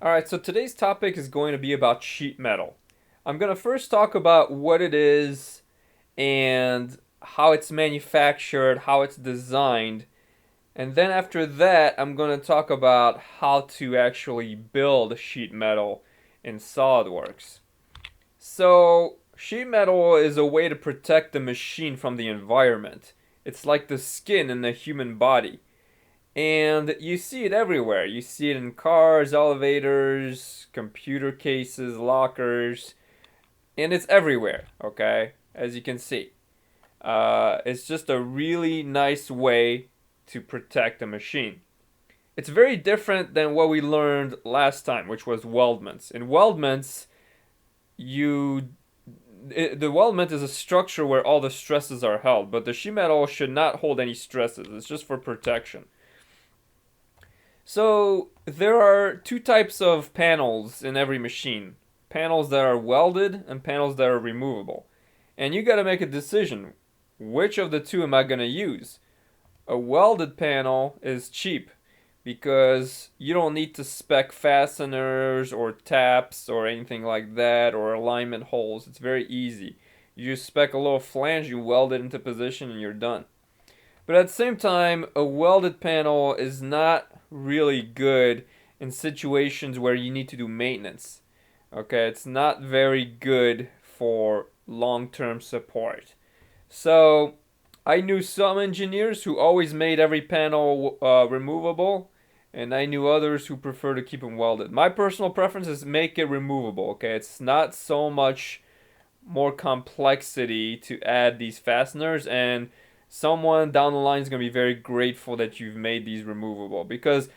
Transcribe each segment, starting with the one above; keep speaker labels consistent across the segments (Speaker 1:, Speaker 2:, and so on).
Speaker 1: Alright, so today's topic is going to be about sheet metal. I'm going to first talk about what it is and how it's manufactured, how it's designed, and then after that, I'm going to talk about how to actually build sheet metal in SolidWorks. So, sheet metal is a way to protect the machine from the environment. It's like the skin in the human body. And you see it everywhere. You see it in cars, elevators, computer cases, lockers, and it's everywhere, okay? As you can see. It's just a really nice way to protect a machine. It's very different than what we learned last time, which was weldments. In weldments, the weldment is a structure where all the stresses are held, but the sheet metal should not hold any stresses. It's just for protection. So there are two types of panels in every machine. Panels that are welded and panels that are removable. And you gotta make a decision. Which of the two am I gonna use? A welded panel is cheap because you don't need to spec fasteners or taps or anything like that or alignment holes. It's very easy. You just spec a little flange, you weld it into position, and you're done. But at the same time, a welded panel is not really good in situations where you need to do maintenance. Okay, it's not very good for long-term support. So, I knew some engineers who always made every panel removable, and I knew others who prefer to keep them welded. My personal preference is make it removable, okay? It's not so much more complexity to add these fasteners, and someone down the line is going to be very grateful that you've made these removable because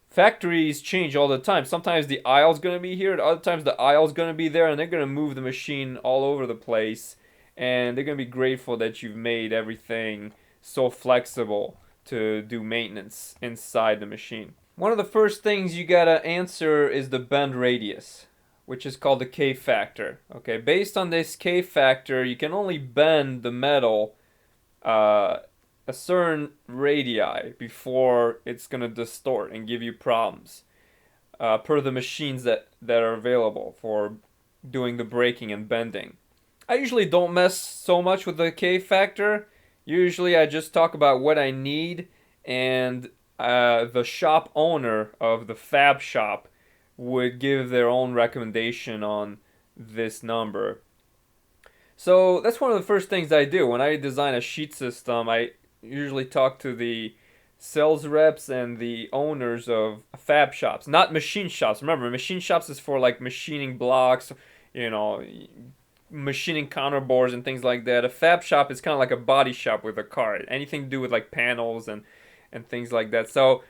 Speaker 1: factories change all the time. Sometimes the aisle's going to be here, other times the aisle's going to be there, and they're going to move the machine all over the place, and they're going to be grateful that you've made everything so flexible to do maintenance inside the machine. One of the first things you got to answer is the bend radius, which is called the K factor. Okay, based on this K factor, you can only bend the metal a certain radii before it's gonna distort and give you problems per the machines that are available for doing the braking and bending. I usually don't mess so much with the K factor. Usually I just talk about what I need, and the shop owner of the fab shop would give their own recommendation on this number. So that's one of the first things I do when I design a sheet system. I usually talk to the sales reps and the owners of fab shops, not machine shops. Remember, machine shops is for like machining blocks, you know, machining counterboards and things like that. A fab shop is kind of like a body shop with a car. Anything to do with like panels and things like that. So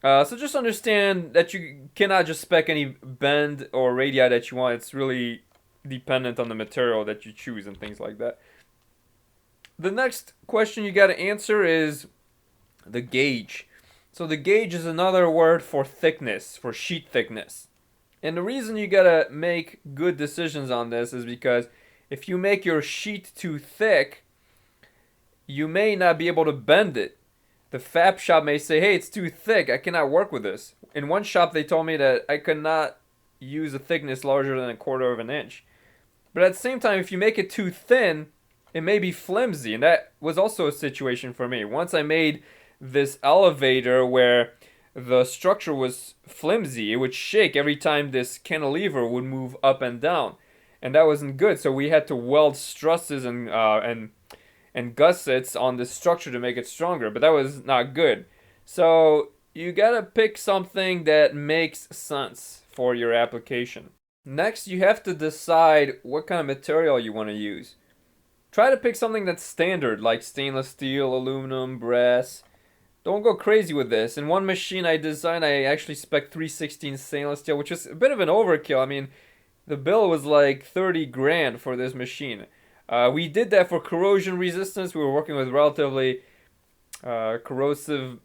Speaker 1: just understand that you cannot just spec any bend or radii that you want. It's really dependent on the material that you choose and things like that. The next question you got to answer is the gauge. So the gauge is another word for thickness, for sheet thickness. And the reason you got to make good decisions on this is because if you make your sheet too thick, you may not be able to bend it. The fab shop may say, hey, it's too thick, I cannot work with this. In one shop, they told me that I could not use a thickness larger than a quarter of an inch. But at the same time, if you make it too thin, it may be flimsy. And that was also a situation for me. Once I made this elevator where the structure was flimsy, it would shake every time this cantilever would move up and down. And that wasn't good. So we had to weld trusses and gussets on this structure to make it stronger. But that was not good. So you gotta pick something that makes sense for your application. Next, you have to decide what kind of material you want to use. Try to pick something that's standard, like stainless steel, aluminum, brass. Don't go crazy with this. In one machine I designed, I actually spec 316 stainless steel, which is a bit of an overkill. I mean, the bill was like 30 grand for this machine. We did that for corrosion resistance. We were working with relatively corrosive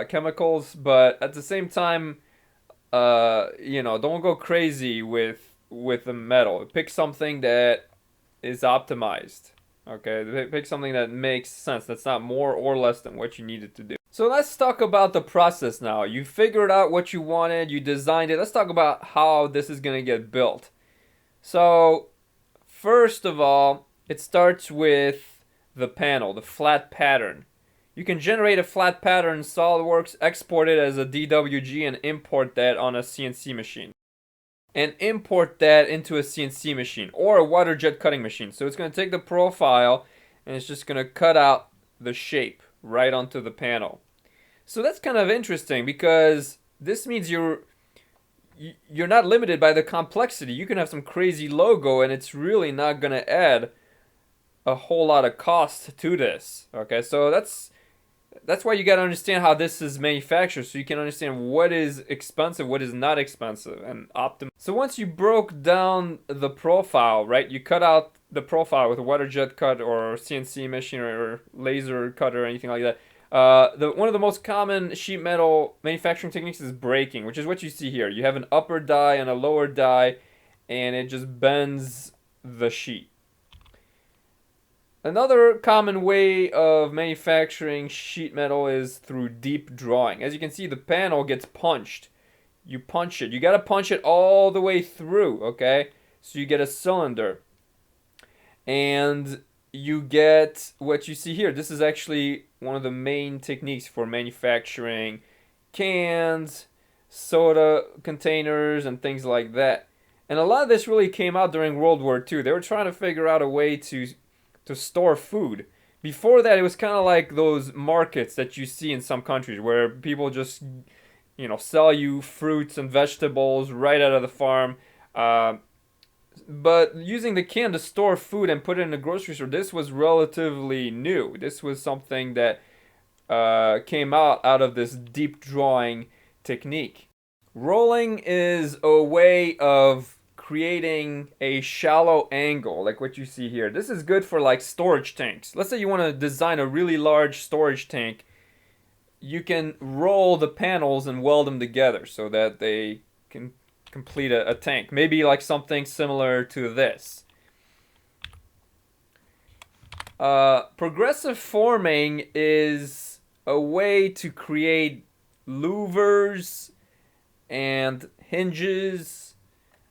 Speaker 1: chemicals, but at the same time, don't go crazy with the metal. Pick something that is optimized. Okay, pick something that makes sense. That's not more or less than what you need it to do. So let's talk about the process now. You figured out what you wanted, you designed it. Let's talk about how this is going to get built. So, first of all, it starts with the panel, the flat pattern. You can generate a flat pattern in SolidWorks, export it as a DWG, and import that on a CNC machine. And import that into a CNC machine or a water jet cutting machine. So it's going to take the profile and it's just going to cut out the shape right onto the panel. So that's kind of interesting because this means you're not limited by the complexity. You can have some crazy logo and it's really not going to add a whole lot of cost to this. Okay, so that's why you got to understand how this is manufactured so you can understand what is expensive, what is not expensive, and optimal. So once you broke down the profile, right, you cut out the profile with a water jet cut or CNC machine or laser cutter or anything like that. One of the most common sheet metal manufacturing techniques is braking, which is what you see here. You have an upper die and a lower die, and it just bends the sheet. Another common way of manufacturing sheet metal is through deep drawing. As you can see, the panel gets punched. You punch it. You got to punch it all the way through, okay? So you get a cylinder. And you get what you see here. This is actually one of the main techniques for manufacturing cans, soda containers, and things like that. And a lot of this really came out during World War II. They were trying to figure out a way to store food. Before that, it was kind of like those markets that you see in some countries where people just, sell you fruits and vegetables right out of the farm. But using the can to store food and put it in the grocery store, this was relatively new. This was something that came out of this deep drawing technique. Rolling is a way of creating a shallow angle like what you see here. This is good for like storage tanks. Let's say you want to design a really large storage tank. You can roll the panels and weld them together so that they can complete a tank. Maybe like something similar to this. Progressive forming is a way to create louvers and hinges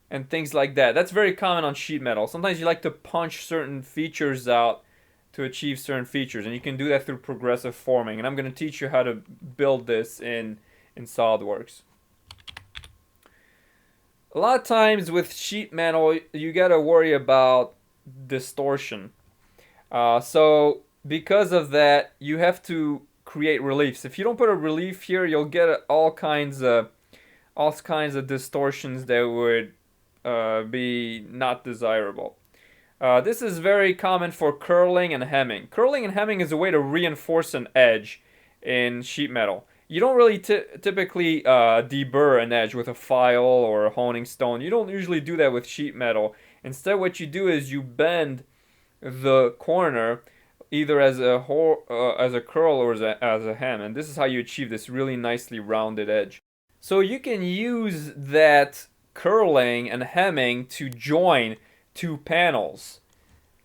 Speaker 1: and things like that. That's very common on sheet metal. Sometimes you like to punch certain features out to achieve certain features, and you can do that through progressive forming. And I'm going to teach you how to build this in SolidWorks. A lot of times with sheet metal, you got to worry about distortion. So because of that, you have to create reliefs. If you don't put a relief here, you'll get all kinds of distortions that would be not desirable. This is very common for curling and hemming. Curling and hemming is a way to reinforce an edge in sheet metal. You don't really typically deburr an edge with a file or a honing stone. You don't usually do that with sheet metal. Instead, what you do is you bend the corner either as a curl or as a hem, and this is how you achieve this really nicely rounded edge. So you can use that curling and hemming to join two panels.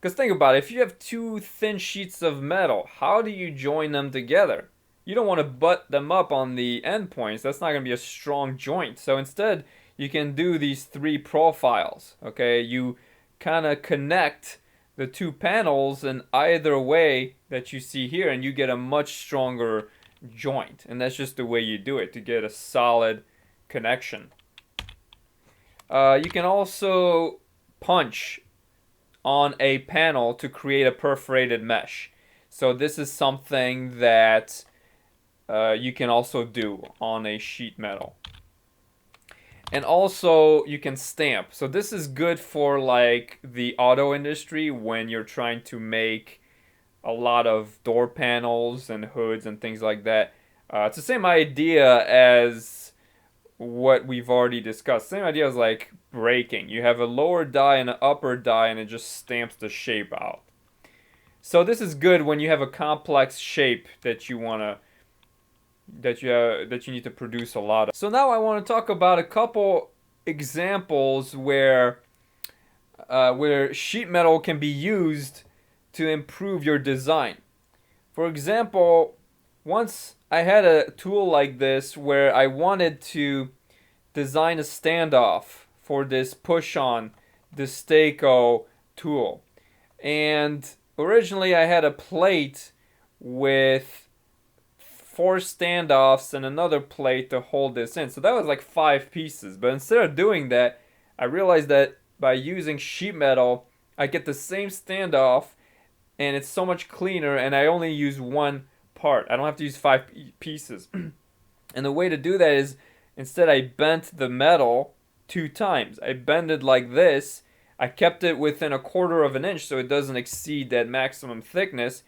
Speaker 1: Because think about it, if you have two thin sheets of metal, how do you join them together? You don't want to butt them up on the endpoints. That's not going to be a strong joint. So instead, you can do these three profiles. Okay, you kind of connect the two panels in either way that you see here, and you get a much stronger joint. And that's just the way you do it to get a solid connection. You can also punch on a panel to create a perforated mesh. So this is something that you can also do on a sheet metal. And also you can stamp. So this is good for like the auto industry when you're trying to make a lot of door panels and hoods and things like that. It's the same idea as what we've already discussed. Same idea as like braking. You have a lower die and an upper die and it just stamps the shape out. So this is good when you have a complex shape that you want to that you need to produce a lot of. So now I want to talk about a couple examples where sheet metal can be used to improve your design. For example, once I had a tool like this where I wanted to design a standoff for this push-on Destaco tool. And originally I had a plate with 4 standoffs and another plate to hold this in. So that was like 5 pieces. But instead of doing that, I realized that by using sheet metal, I get the same standoff and it's so much cleaner, and I only use one part. I don't have to use 5 pieces. And the way to do that is instead I bent the metal 2 times. I bend it like this. I kept it within 1/4 of an inch so it doesn't exceed that maximum thickness.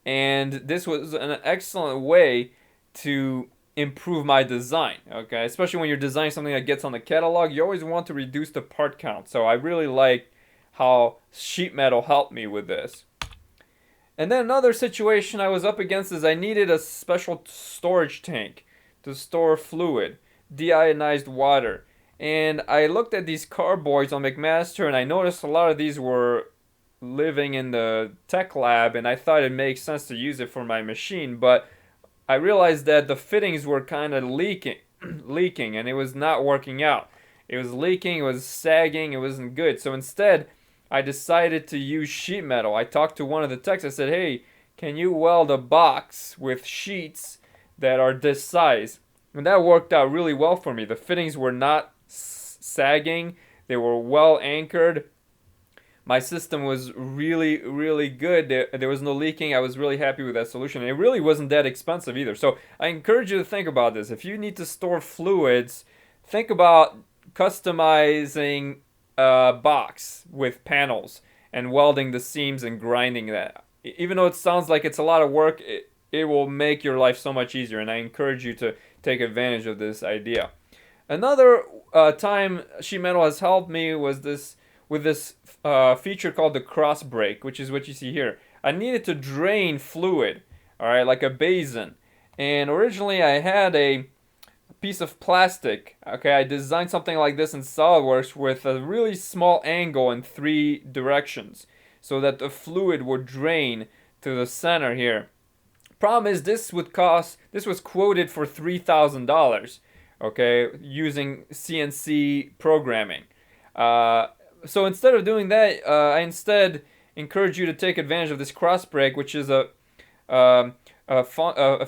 Speaker 1: And this was an excellent way to improve my design, okay? Especially when you're designing something that gets on the catalog, you always want to reduce the part count. So I really like how sheet metal helped me with this. And then another situation I was up against is I needed a special storage tank to store fluid, deionized water. And I looked at these carboys on McMaster and I noticed a lot of these were living in the tech lab, and I thought it makes sense to use it for my machine, but I realized that the fittings were kind of leaking and it was not working out. It was leaking, it was sagging, it wasn't good. So instead, I decided to use sheet metal. I talked to one of the techs. I said, hey, can you weld a box with sheets that are this size? And that worked out really well for me. The fittings were not sagging. They were well anchored. My system was really, really good. There was no leaking. I was really happy with that solution. And it really wasn't that expensive either. So I encourage you to think about this. If you need to store fluids, think about customizing box with panels and welding the seams and grinding that. Even though it sounds like it's a lot of work, it will make your life so much easier, and I encourage you to take advantage of this idea. Another time sheet metal has helped me was with this feature called the cross break, which is what you see here. I needed to drain fluid, all right, like a basin, and originally I had a piece of plastic. Okay, I designed something like this in SolidWorks with a really small angle in 3 directions so that the fluid would drain to the center here. Problem is this was quoted for $3,000, okay, using CNC programming. So instead of doing that, I instead encourage you to take advantage of this cross break, which is a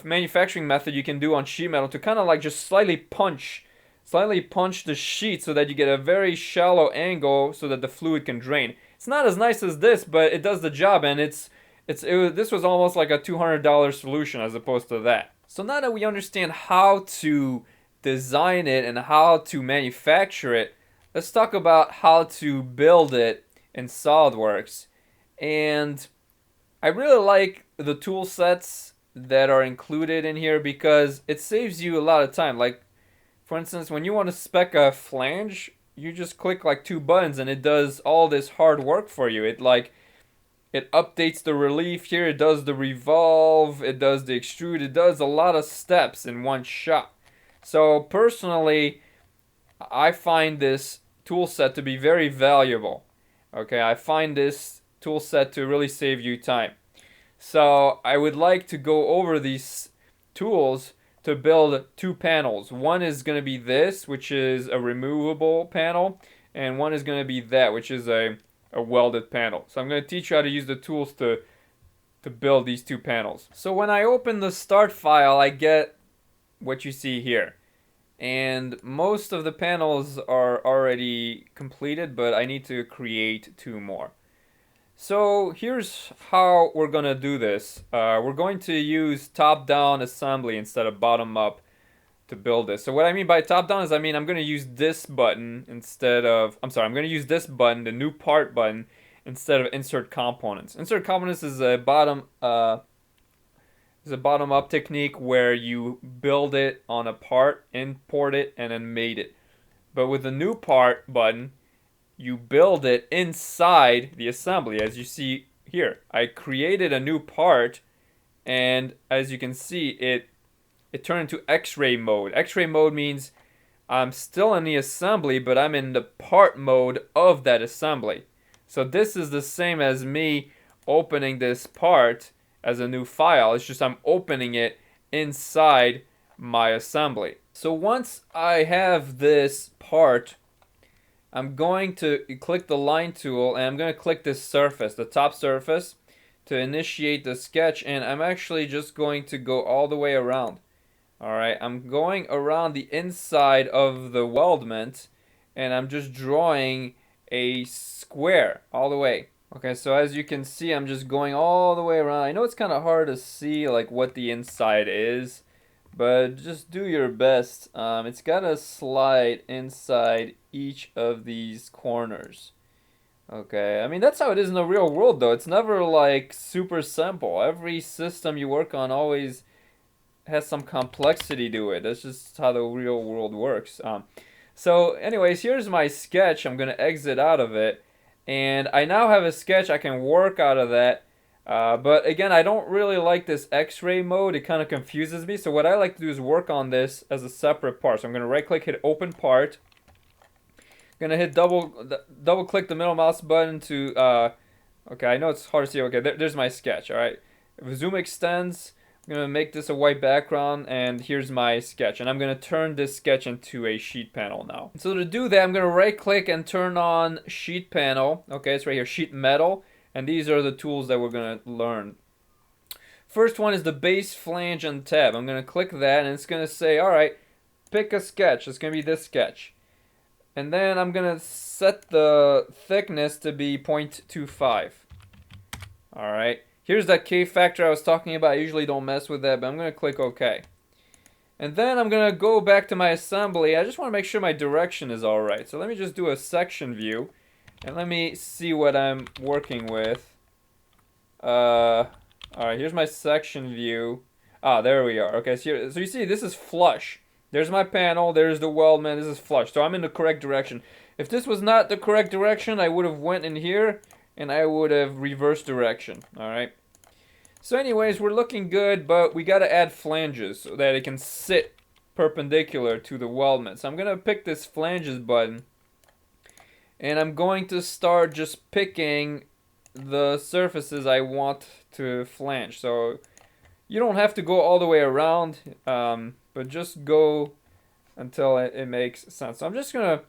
Speaker 1: manufacturing method you can do on sheet metal to kind of like just slightly punch the sheet so that you get a very shallow angle so that the fluid can drain. It's not as nice as this, but it does the job, and this was almost like a $200 solution as opposed to that. So now that we understand how to design it and how to manufacture it, let's talk about how to build it in SolidWorks. And I really like the tool sets that are included in here because it saves you a lot of time. Like, for instance, when you want to spec a flange, you just click like 2 buttons and it does all this hard work for you. It updates the relief here, it does the revolve, it does the extrude, it does a lot of steps in one shot. So personally, I find this tool set to be very valuable. Okay, I find this tool set to really save you time. So I would like to go over these tools to build 2 panels. One is going to be this, which is a removable panel, and one is going to be that, which is a welded panel. So I'm going to teach you how to use the tools to build these 2 panels. So when I open the start file, I get what you see here. And most of the panels are already completed, but I need to create 2 more. So here's how we're going to do this. We're going to use top-down assembly instead of bottom-up to build this. So what I mean by top-down is I'm going to use this button I'm going to use this button, the new part button, instead of insert components. Insert components is a bottom-up technique where you build it on a part, import it, and then mate it. But with the new part button, you build it inside the assembly, as you see here. I created a new part, and as you can see, it turned into X-ray mode. X-ray mode means I'm still in the assembly, but I'm in the part mode of that assembly. So this is the same as me opening this part as a new file. It's just I'm opening it inside my assembly. So once I have this part, I'm going to click the line tool and I'm going to click this surface, the top surface, to initiate the sketch, and I'm actually just going to go all the way around. Alright, I'm going around the inside of the weldment and I'm just drawing a square all the way. Okay, so as you can see, I'm just going all the way around. I know it's kind of hard to see like what the inside is, but just do your best. It's gotta slide inside each of these corners. Okay, I mean that's how it is in the real world though. It's never like super simple. Every system you work on always has some complexity to it. That's just how the real world works. So anyways, here's my sketch. I'm gonna exit out of it, and I now have a sketch. I can work out of that. But again, I don't really like this X-ray mode. It kind of confuses me. So what I like to do is work on this as a separate part. So I'm gonna right-click, hit Open Part. Gonna hit double click the middle mouse button to okay, I know it's hard to see. Okay, there's my sketch. All right, if zoom extends, I'm gonna make this a white background, and here's my sketch, and I'm gonna turn this sketch into a sheet panel now. So to do that, I'm gonna right click and turn on sheet panel. Okay, it's right here, sheet metal, and these are the tools that we're gonna learn. First one is the base, flange, and tab. I'm gonna click that, and it's gonna say, all right, pick a sketch. It's gonna be this sketch. And then I'm gonna set the thickness to be 0.25. Alright. Here's that K factor I was talking about. I usually don't mess with that, but I'm gonna click OK. And then I'm gonna go back to my assembly. I just want to make sure my direction is alright. So let me just do a section view. And let me see what I'm working with. Alright, here's my section view. Ah, there we are. Okay, so you see this is flush. There's my panel, there's the weldment, this is flush. So I'm in the correct direction. If this was not the correct direction, I would have went in here and I would have reversed direction. Alright. So anyways, we're looking good, but we gotta add flanges so that it can sit perpendicular to the weldment. So I'm gonna pick this flanges button and I'm going to start just picking the surfaces I want to flange. So you don't have to go all the way around, but just go until it makes sense. So I'm just gonna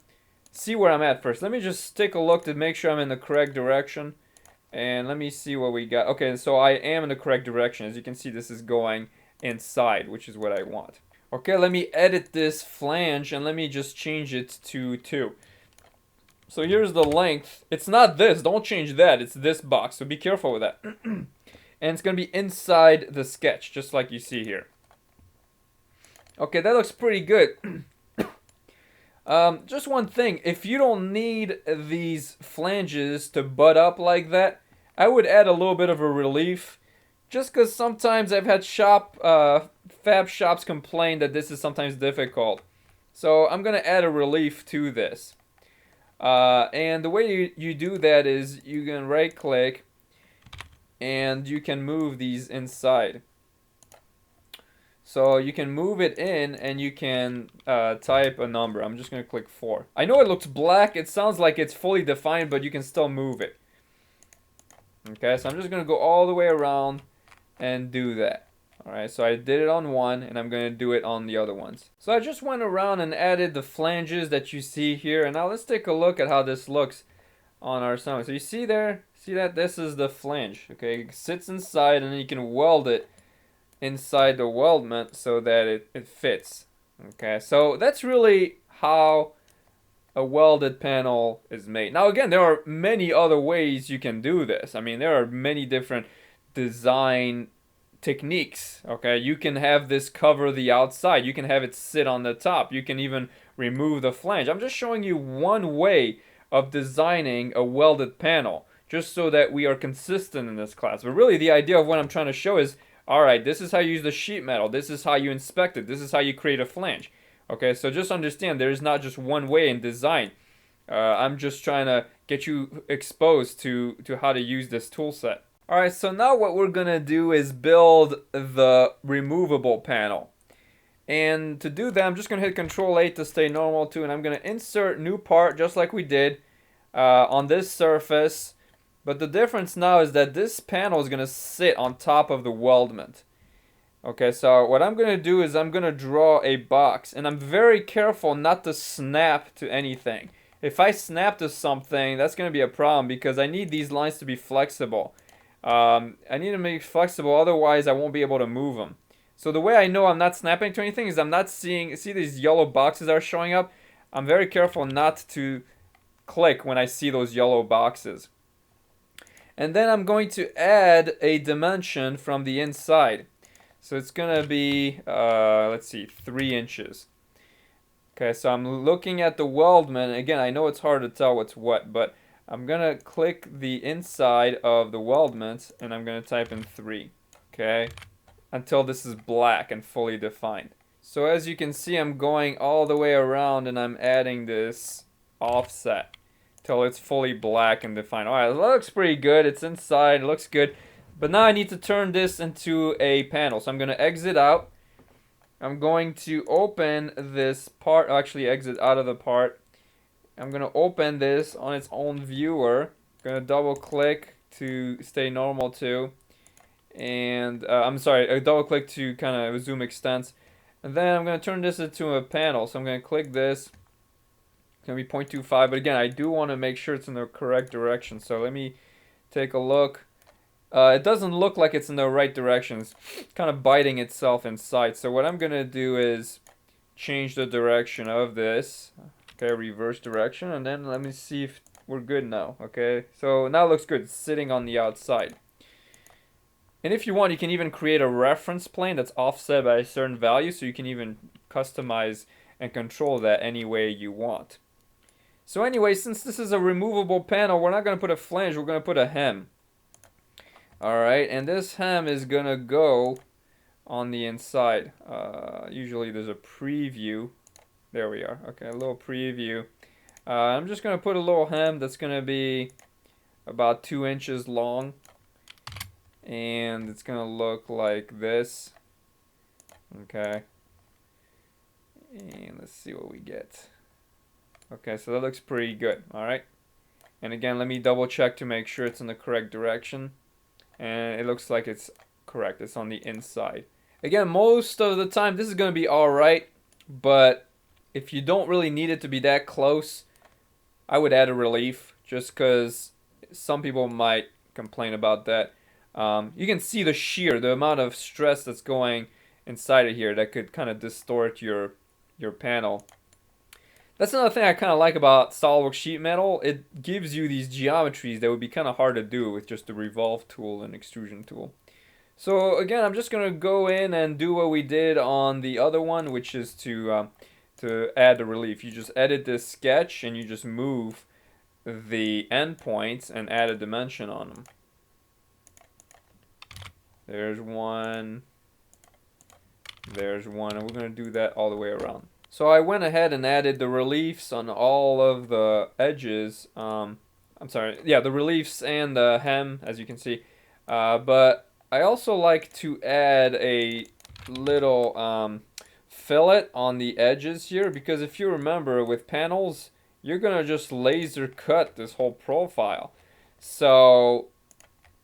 Speaker 1: see where I'm at first. Let me just take a look to make sure I'm in the correct direction, and let me see what we got. Okay, so I am in the correct direction. As you can see, this is going inside, which is what I want. Okay, let me edit this flange and let me just change it to 2. So here's the length. It's not this, don't change that, it's this box, so be careful with that. And it's gonna be inside the sketch, just like you see here. Okay, that looks pretty good. Just one thing, if you don't need these flanges to butt up like that, I would add a little bit of a relief. Just because sometimes I've had fab shops complain that this is sometimes difficult. So I'm going to add a relief to this. And the way you do that is you can right click and you can move these inside. So you can move it in and you can type a number. I'm just going to click 4. I know it looks black. It sounds like it's fully defined, but you can still move it. Okay, so I'm just going to go all the way around and do that. Alright, so I did it on one and I'm going to do it on the other ones. So I just went around and added the flanges that you see here. And now let's take a look at how this looks on our assembly. So you see there? See that? This is the flange. Okay, it sits inside and then you can weld it inside the weldment so that it fits. Okay, so that's really how a welded panel is made. Now again, there are many other ways you can do this. I mean, there are many different design techniques. Okay, you can have this cover the outside, you can have it sit on the top, you can even remove the flange. I'm just showing you one way of designing a welded panel, just so that we are consistent in this class. But really the idea of what I'm trying to show is, alright, this is how you use the sheet metal, this is how you inspect it, this is how you create a flange. Okay, so just understand there is not just one way in design. I'm just trying to get you exposed to how to use this tool set. Alright, so now what we're gonna do is build the removable panel. And to do that, I'm just gonna hit Control-8 to stay normal too, and I'm gonna insert new part just like we did on this surface. But the difference now is that this panel is gonna sit on top of the weldment. Okay, so what I'm gonna do is I'm gonna draw a box, and I'm very careful not to snap to anything. If I snap to something, that's gonna be a problem because I need these lines to be flexible. I need to make flexible, otherwise I won't be able to move them. So the way I know I'm not snapping to anything is I'm not seeing, see these yellow boxes that are showing up? I'm very careful not to click when I see those yellow boxes. And then I'm going to add a dimension from the inside. So it's gonna be, let's see, 3 inches. Okay, so I'm looking at the weldment. Again, I know it's hard to tell what's what, but I'm gonna click the inside of the weldment and I'm gonna type in 3. Okay, until this is black and fully defined. So as you can see, I'm going all the way around and I'm adding this offset till it's fully black and defined. Alright, that looks pretty good. It's inside, it looks good. But now I need to turn this into a panel. So I'm going to exit out. I'm going to open this part, actually exit out of the part. I'm going to open this on its own viewer. I'm going to double click to stay normal too. And I'm sorry, I double click to kind of zoom extents. And then I'm going to turn this into a panel. So I'm going to click this. It's going to be 0.25. But again, I do want to make sure it's in the correct direction. So let me take a look. It doesn't look like it's in the right direction. It's kind of biting itself inside. So what I'm going to do is change the direction of this. Okay, reverse direction. And then let me see if we're good now. Okay, so now it looks good. It's sitting on the outside. And if you want, you can even create a reference plane that's offset by a certain value. So you can even customize and control that any way you want. So anyway, since this is a removable panel, we're not going to put a flange. We're going to put a hem. Alright, and this hem is gonna go on the inside. Usually there's a preview. There we are. Okay, a little preview. I'm just gonna put a little hem that's gonna be about 2 inches long. And it's gonna look like this. Okay. And let's see what we get. Okay, so that looks pretty good. Alright. And again, let me double check to make sure it's in the correct direction. And it looks like it's correct. It's on the inside. Again, most of the time this is going to be alright, but if you don't really need it to be that close, I would add a relief just because some people might complain about that. You can see the shear, the amount of stress that's going inside of here that could kind of distort your panel. That's another thing I kind of like about SolidWorks sheet metal. It gives you these geometries that would be kind of hard to do with just the revolve tool and extrusion tool. So again, I'm just going to go in and do what we did on the other one, which is to add the relief. You just edit this sketch and you just move the endpoints and add a dimension on them. There's one. There's one. And we're going to do that all the way around. So I went ahead and added the reliefs on all of the edges. I'm sorry, yeah, the reliefs and the hem, as you can see. But I also like to add a little fillet on the edges here, because if you remember, with panels, you're gonna just laser cut this whole profile. So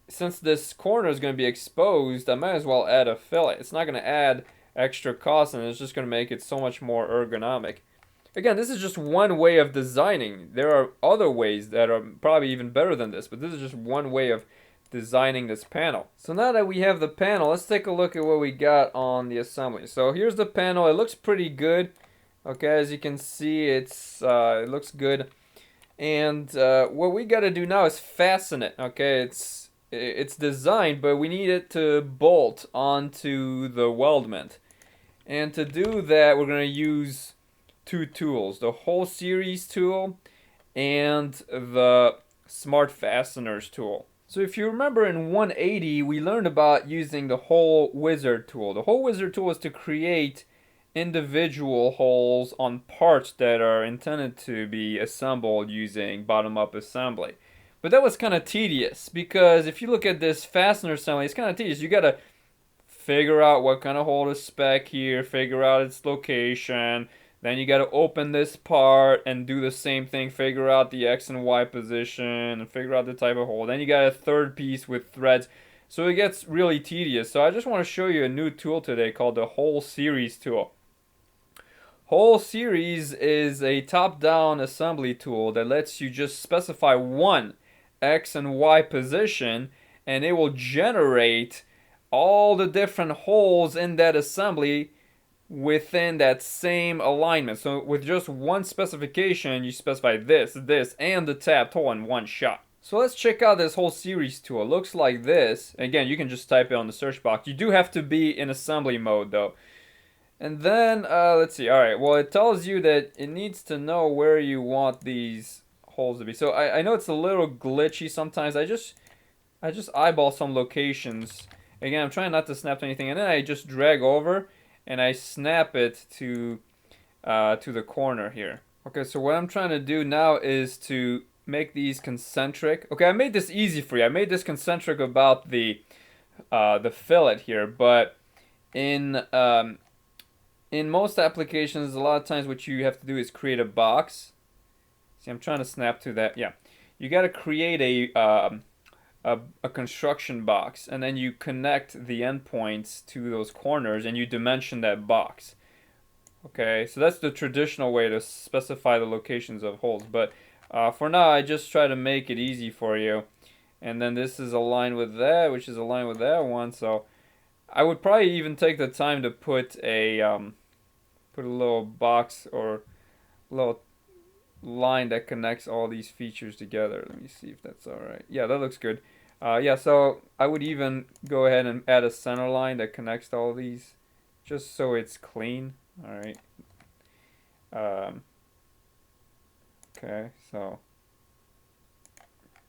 Speaker 1: since this corner is gonna be exposed, I might as well add a fillet. It's not gonna add extra cost, and it's just going to make it so much more ergonomic. Again, this is just one way of designing. There are other ways that are probably even better than this, but this is just one way of designing this panel. So now that we have the panel, let's take a look at what we got on the assembly. So here's the panel. It looks pretty good. Okay, as you can see, it looks good. And what we got to do now is fasten it. Okay, it's designed, but we need it to bolt onto the weldment. And to do that, we're going to use 2 tools, the Hole Series tool and the Smart Fasteners tool. So if you remember in 180, we learned about using the Hole Wizard tool. The Hole Wizard tool is to create individual holes on parts that are intended to be assembled using bottom-up assembly. But that was kind of tedious, because if you look at this fastener assembly, it's kind of tedious. You got to figure out what kind of hole to spec here, figure out its location, then you got to open this part and do the same thing, figure out the X and Y position, and figure out the type of hole. Then you got a third piece with threads. So it gets really tedious. So I just want to show you a new tool today called the Whole Series tool. Whole Series is a top-down assembly tool that lets you just specify one X and Y position, and it will generate all the different holes in that assembly within that same alignment. So with just one specification, you specify this, and the tapped hole in one shot. So let's check out this Whole Series tool. It looks like this. Again, you can just type it on the search box. You do have to be in assembly mode though. And then, let's see. All right, well, it tells you that it needs to know where you want these holes to be. So I know it's a little glitchy sometimes. I just eyeball some locations. Again, I'm trying not to snap to anything. And then I just drag over and I snap it to the corner here. Okay, so what I'm trying to do now is to make these concentric. Okay, I made this easy for you. I made this concentric about the fillet here, but in most applications, a lot of times what you have to do is create a box. See, I'm trying to snap to that. Yeah, you got to create a construction box, and then you connect the endpoints to those corners, and you dimension that box. Okay, so that's the traditional way to specify the locations of holes. But for now, I just try to make it easy for you. And then this is aligned with that, which is aligned with that one. So I would probably even take the time to put a little box or little line that connects all these features together. Let me see if that's all right. Yeah, that looks good. Yeah, so I would even go ahead and add a center line that connects all these, just so it's clean. All right. Okay, so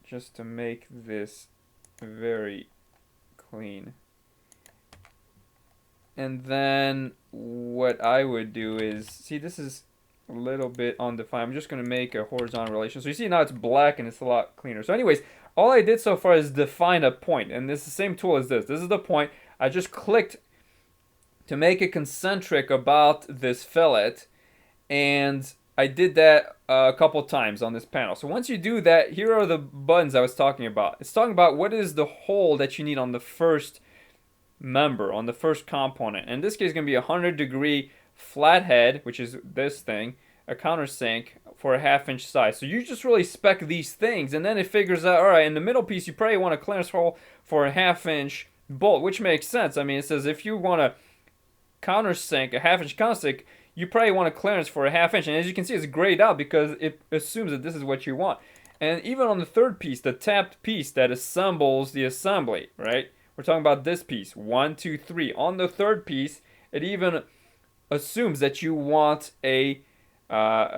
Speaker 1: just to make this very clean. And then what I would do is, see, this is a little bit undefined. I'm just going to make a horizontal relation. So you see now it's black and it's a lot cleaner. So anyways, all I did so far is define a point. And this is the same tool as this. This is the point. I just clicked to make it concentric about this fillet. And I did that a couple times on this panel. So once you do that, here are the buttons I was talking about. It's talking about what is the hole that you need on the first member, on the first component. In this case, it's going to be a 100-degree flathead, which is this thing, a countersink for a 1/2-inch size. So you just really spec these things, and then it figures out, all right, in the middle piece, you probably want a clearance hole for a 1/2-inch bolt, which makes sense. I mean, it says if you want a countersink, a 1/2-inch countersink, you probably want a clearance for a 1/2 inch. And as you can see, it's grayed out because it assumes that this is what you want. And even on the third piece, the tapped piece that assembles the assembly, right? We're talking about this piece, 1, 2, 3. On the third piece, it even assumes that you want a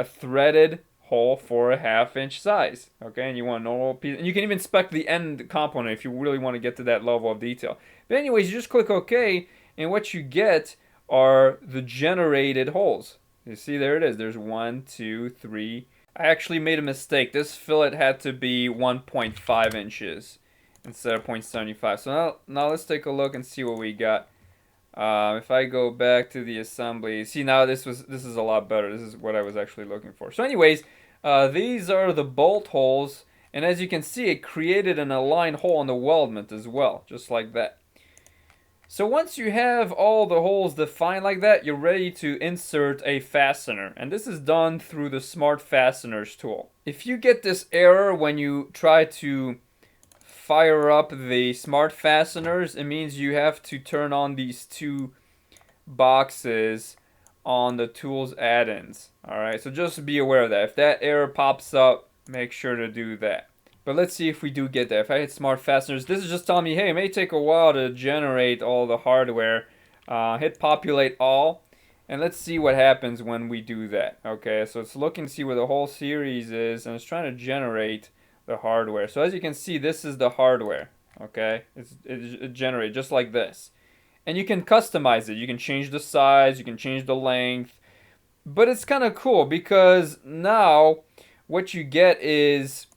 Speaker 1: threaded hole for a 1/2-inch size, okay? And you want a normal piece, and you can even spec the end component if you really want to get to that level of detail. But anyways, you just click OK, and what you get are the generated holes. You see, there it is. There's 1, 2, 3. I actually made a mistake. This fillet had to be 1.5 inches. Instead of 0.75. So now let's take a look and see what we got. If I go back to the assembly, see, now this is a lot better. This is what I was actually looking for. So anyways, these are the bolt holes, and as you can see, it created an aligned hole in the weldment as well, just like that. So once you have all the holes defined like that, you're ready to insert a fastener, and this is done through the Smart Fasteners tool. If you get this error when you try to fire up the smart fasteners, it means you have to turn on these two boxes on the tools add-ins. Alright, so just be aware of that. If that error pops up, make sure to do that. But let's see if we do get that. If I hit smart fasteners, this is just telling me, hey, it may take a while to generate all the hardware. Hit populate all, and let's see what happens when we do that. Okay, so it's looking to see where the whole series is, and it's trying to generate the hardware. So as you can see, this is the hardware. Okay, it generated just like this, and you can customize it. You can change the size, you can change the length, but it's kind of cool because now what you get is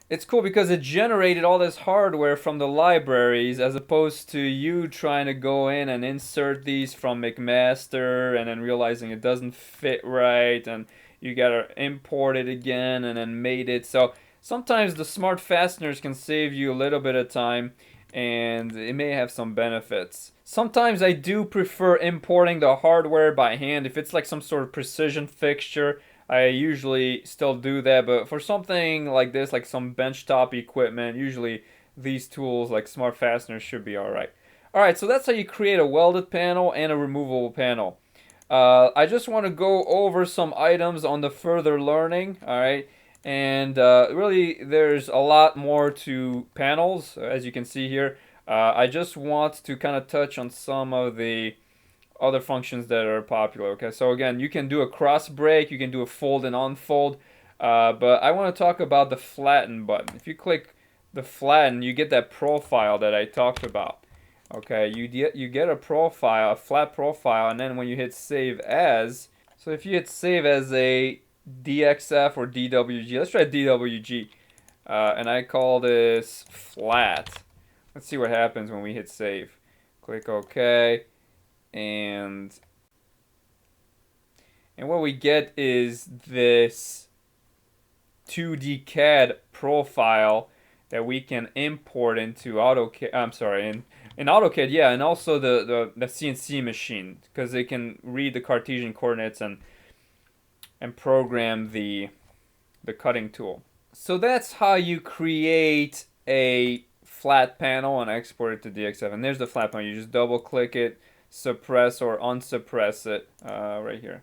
Speaker 1: it's cool because it generated all this hardware from the libraries, as opposed to you trying to go in and insert these from McMaster and then realizing it doesn't fit right, and you gotta import it again and then made it. So Sometimes the smart fasteners can save you a little bit of time, and it may have some benefits. Sometimes I do prefer importing the hardware by hand. If it's like some sort of precision fixture, I usually still do that, but for something like this, like some benchtop equipment, usually these tools like smart fasteners should be alright. Alright, so that's how you create a welded panel and a removable panel. I just want to go over some items on the further learning, alright? And really, there's a lot more to panels, as you can see here. I just want to kind of touch on some of the other functions that are popular. Okay, so again, you can do a cross break, you can do a fold and unfold, but I want to talk about the flatten button. If you click the flatten, you get that profile that I talked about. Okay, you get a profile, a flat profile, and then when you hit save as, so if you hit save as a DXF or DWG, let's try DWG, and I call this flat. Let's see what happens when we hit save. Click OK, and what we get is this 2D CAD profile that we can import into AutoCAD. I'm sorry, in AutoCAD, yeah, and also the CNC machine, because they can read the Cartesian coordinates and program the cutting tool. So that's how you create a flat panel and export it to DXF. And there's the flat panel. You just double click it, suppress or unsuppress it right here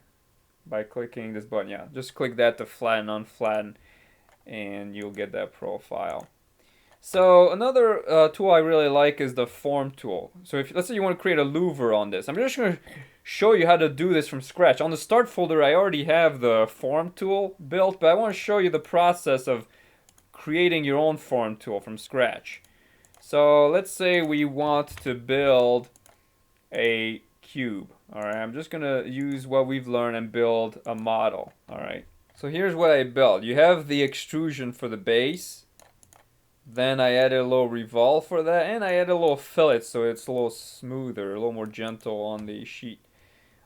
Speaker 1: by clicking this button. Yeah, just click that to flatten, unflatten, and you'll get that profile. So another tool I really like is the form tool. So if let's say you want to create a louver on this, I'm just going to show you how to do this from scratch. On the start folder, I already have the form tool built, but I want to show you the process of creating your own form tool from scratch. So let's say we want to build a cube. All right, I'm just going to use what we've learned and build a model. All right, so here's what I built. You have the extrusion for the base. Then I added a little revolve for that, and I added a little fillet so it's a little smoother, a little more gentle on the sheet.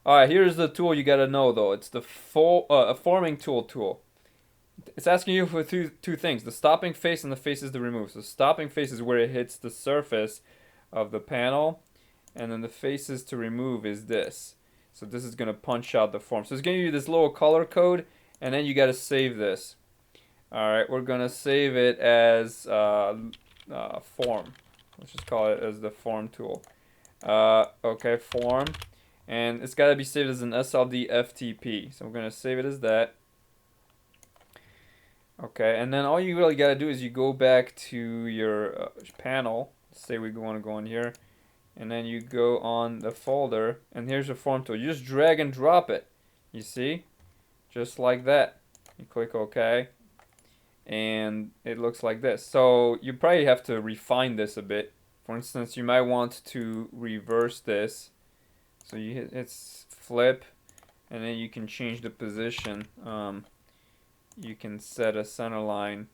Speaker 1: Alright, here's the tool you gotta know though. It's the forming tool. It's asking you for two things, the stopping face and the faces to remove. So the stopping face is where it hits the surface of the panel, and then the faces to remove is this. So this is gonna punch out the form. So it's gonna give you this little color code, and then you gotta save this. Alright, we're going to save it as form. Let's just call it as the form tool. Okay, form. And it's got to be saved as an SLD FTP. So we're going to save it as that. Okay, and then all you really got to do is you go back to your panel. Let's say we want to go in here. And then you go on the folder. And here's the form tool. You just drag and drop it. You see? Just like that. You click OK. And it looks like this. So you probably have to refine this a bit. For instance, you might want to reverse this. So you hit flip, and then you can change the position. You can set a center line.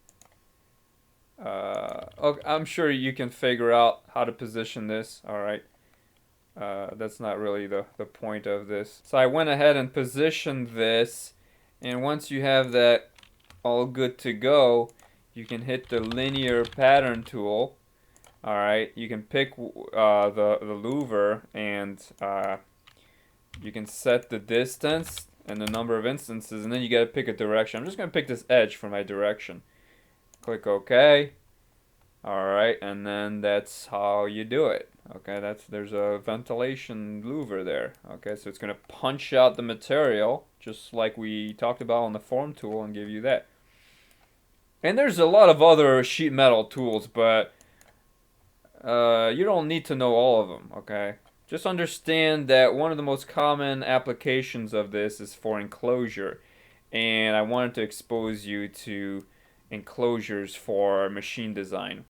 Speaker 1: Okay, I'm sure you can figure out how to position this. Alright. That's not really the point of this. So I went ahead and positioned this, and once you have that all good to go, you can hit the linear pattern tool. Alright, you can pick the louver, and you can set the distance and the number of instances, and then you gotta pick a direction. I'm just gonna pick this edge for my direction. Click OK. Alright, and then that's how you do it. Okay, there's a ventilation louver there. Okay, so it's gonna punch out the material just like we talked about on the form tool and give you that. And there's a lot of other sheet metal tools, but you don't need to know all of them, okay? Just understand that one of the most common applications of this is for enclosure. And I wanted to expose you to enclosures for machine design.